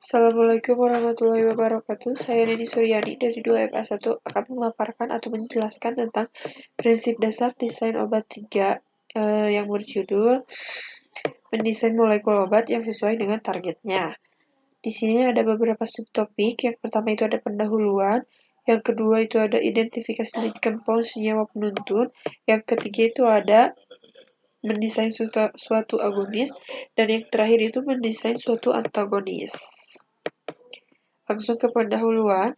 Assalamualaikum warahmatullahi wabarakatuh. Saya Nini Suryani dari 2FA1 akan memaparkan atau menjelaskan tentang prinsip dasar desain obat 3 yang berjudul mendesain molekul obat yang sesuai dengan targetnya. Di sini ada beberapa subtopik. Yang pertama itu ada pendahuluan, yang kedua itu ada identifikasi lead compound senyawa penuntun, yang ketiga itu ada mendesain suatu agonis, dan yang terakhir itu mendesain suatu antagonis. Langsung ke pendahuluan,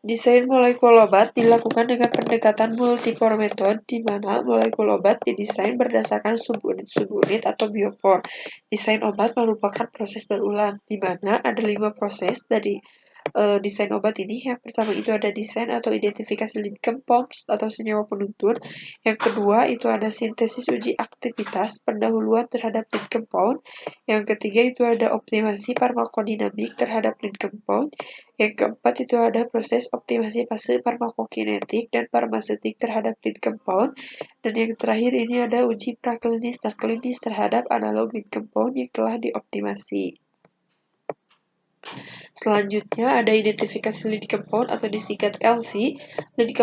desain molekul obat dilakukan dengan pendekatan multipore method, di mana molekul obat didesain berdasarkan subunit atau biopore. Desain obat merupakan proses berulang, di mana ada 5 proses dari desain obat ini. Yang pertama itu ada desain atau identifikasi lead compounds atau senyawa penuntun. Yang kedua itu ada sintesis uji aktivitas pendahuluan terhadap lead compound. Yang ketiga itu ada optimasi farmakodinamik terhadap lead compound. Yang keempat itu ada proses optimasi fase farmakokinetik dan farmaseutik terhadap lead compound. Dan yang terakhir ini ada uji praklinis dan klinis terhadap analog lead compound yang telah dioptimasi. Selanjutnya ada identifikasi lead compound atau disingkat LC. Lead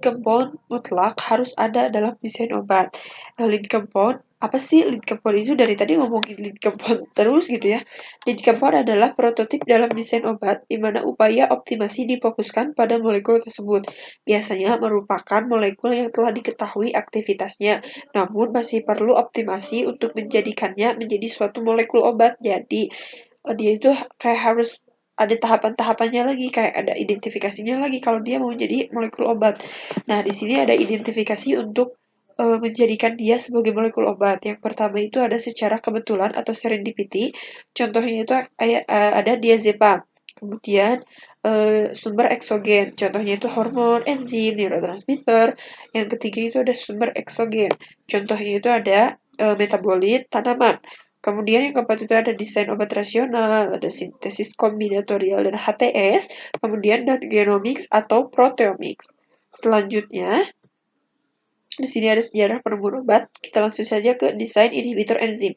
compound mutlak harus ada dalam desain obat. Lead compound, apa sih lead compound itu? Dari tadi ngomongin lead compound terus gitu ya. Lead compound adalah prototip dalam desain obat, di mana upaya optimasi difokuskan pada molekul tersebut. Biasanya merupakan molekul yang telah diketahui aktivitasnya, namun masih perlu optimasi untuk menjadikannya menjadi suatu molekul obat. Jadi, dia itu kayak harus ada tahapan-tahapannya lagi, kayak ada identifikasinya lagi kalau dia mau jadi molekul obat. Nah, di sini ada identifikasi untuk menjadikan dia sebagai molekul obat. Yang pertama itu ada secara kebetulan atau serendipity. Contohnya itu ada diazepam. Kemudian sumber eksogen. Contohnya itu hormon, enzim, neurotransmitter. Yang ketiga itu ada sumber eksogen. Contohnya itu ada metabolit tanaman. Kemudian yang keempat itu ada desain obat rasional, ada sintesis kombinatorial dan HTS, kemudian dan genomics atau proteomics. Selanjutnya, di sini ada sejarah penemuan obat. Kita langsung saja ke desain inhibitor enzim.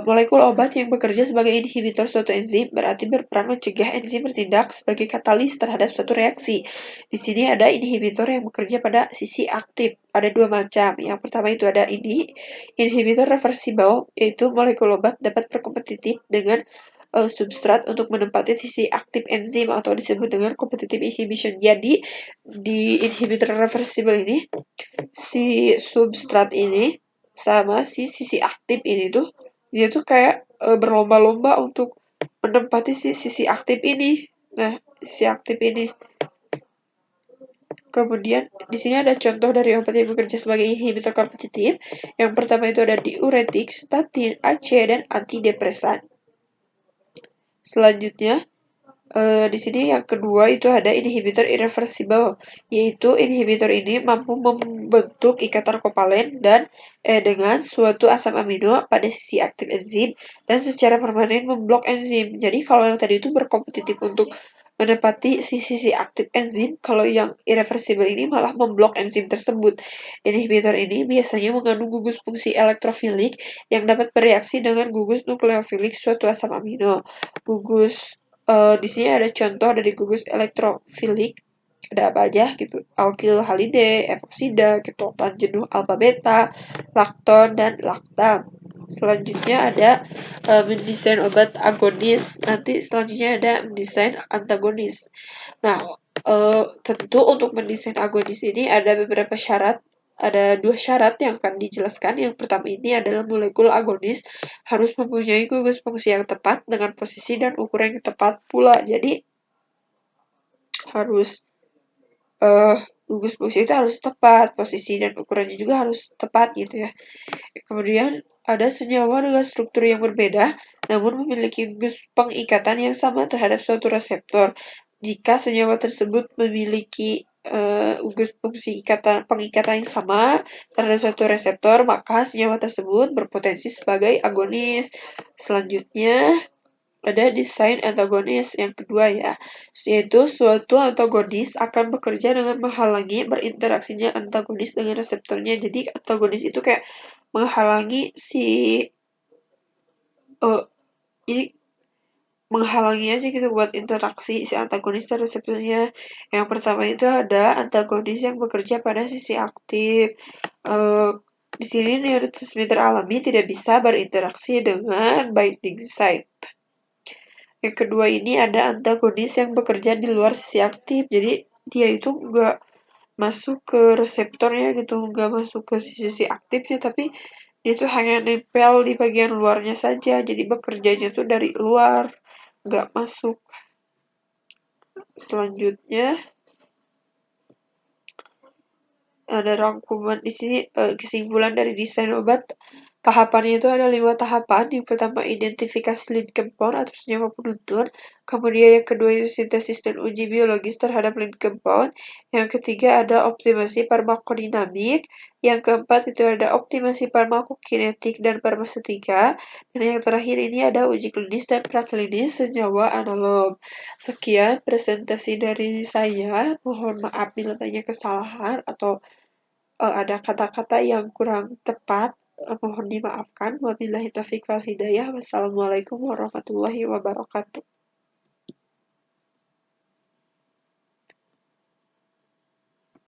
Molekul obat yang bekerja sebagai inhibitor suatu enzim berarti berperan mencegah enzim bertindak sebagai katalis terhadap suatu reaksi. Di sini ada inhibitor yang bekerja pada sisi aktif. Ada dua macam. Yang pertama itu ada inhibitor reversible, yaitu molekul obat dapat berkompetitif dengan substrat untuk menempati sisi aktif enzim atau disebut dengan competitive inhibition. Jadi di inhibitor reversible ini si substrat ini sama si sisi aktif ini tuh dia tuh kayak berlomba-lomba untuk menempati si sisi aktif ini. Nah, sisi aktif ini. Kemudian di sini ada contoh dari obat yang bekerja sebagai inhibitor kompetitif. Yang pertama itu ada diuretik, statin, AC, dan antidepresan. Selanjutnya, di sini yang kedua itu ada inhibitor irreversible, yaitu inhibitor ini mampu membentuk ikatan kovalen dan dengan suatu asam amino pada sisi aktif enzim dan secara permanen memblok enzim. Jadi kalau yang tadi itu berkompetitif untuk menepati sisi aktif enzim, kalau yang irreversible ini malah memblok enzim tersebut. Inhibitor ini biasanya mengandung gugus fungsi elektrofilik yang dapat bereaksi dengan gugus nukleofilik suatu asam amino. Gugus di sini ada contoh dari gugus elektrofilik, ada apa aja gitu, alkyl halide, epoksida, ketopan jenuh alfa beta, lakton, dan laktam. Selanjutnya ada mendesain obat agonis, nanti selanjutnya ada mendesain antagonis. Nah, tentu untuk mendesain agonis ini ada beberapa syarat. Ada dua syarat yang akan dijelaskan. Yang pertama ini adalah molekul agonis harus mempunyai gugus fungsi yang tepat dengan posisi dan ukuran yang tepat pula. Jadi harus gugus fungsi itu harus tepat, posisi dan ukurannya juga harus tepat gitu ya. Kemudian ada senyawa dengan struktur yang berbeda, namun memiliki gugus pengikatan yang sama terhadap suatu reseptor. Jika senyawa tersebut memiliki gugus fungsi pengikatan yang sama terhadap suatu reseptor, maka senyawa tersebut berpotensi sebagai agonis. Selanjutnya, ada desain antagonis yang kedua ya, yaitu suatu antagonis akan bekerja dengan menghalangi berinteraksinya antagonis dengan reseptornya. Jadi antagonis itu kayak menghalangi si ini menghalangi aja gitu buat interaksi si antagonis dan reseptornya. Yang pertama itu ada antagonis yang bekerja pada sisi aktif. Eh, di sini neurotransmitter alami tidak bisa berinteraksi dengan binding site. Yang kedua ini ada antagonis yang bekerja di luar sisi aktif. Jadi dia itu nggak masuk ke reseptornya gitu, nggak masuk ke sisi aktifnya, tapi dia tuh hanya nempel di bagian luarnya saja. Jadi bekerjanya tuh dari luar, nggak masuk. Selanjutnya ada rangkuman di sini, kesimpulan dari desain obat. Tahapannya itu ada 5 tahapan. Yang pertama identifikasi lead compound atau senyawa penuntun. Kemudian yang kedua itu sintesis dan uji biologis terhadap lead compound. Yang ketiga ada optimasi farmakodinamik. Yang keempat itu ada optimasi farmakokinetik dan farmasetika. Dan yang terakhir ini ada uji klinis dan praklinis senyawa analog. Sekian presentasi dari saya. Mohon maaf bila banyak kesalahan atau ada kata-kata yang kurang tepat, mohon dimaafkan. Wabillahi taufiq wal hidayah. Wassalamualaikum warahmatullahi wabarakatuh.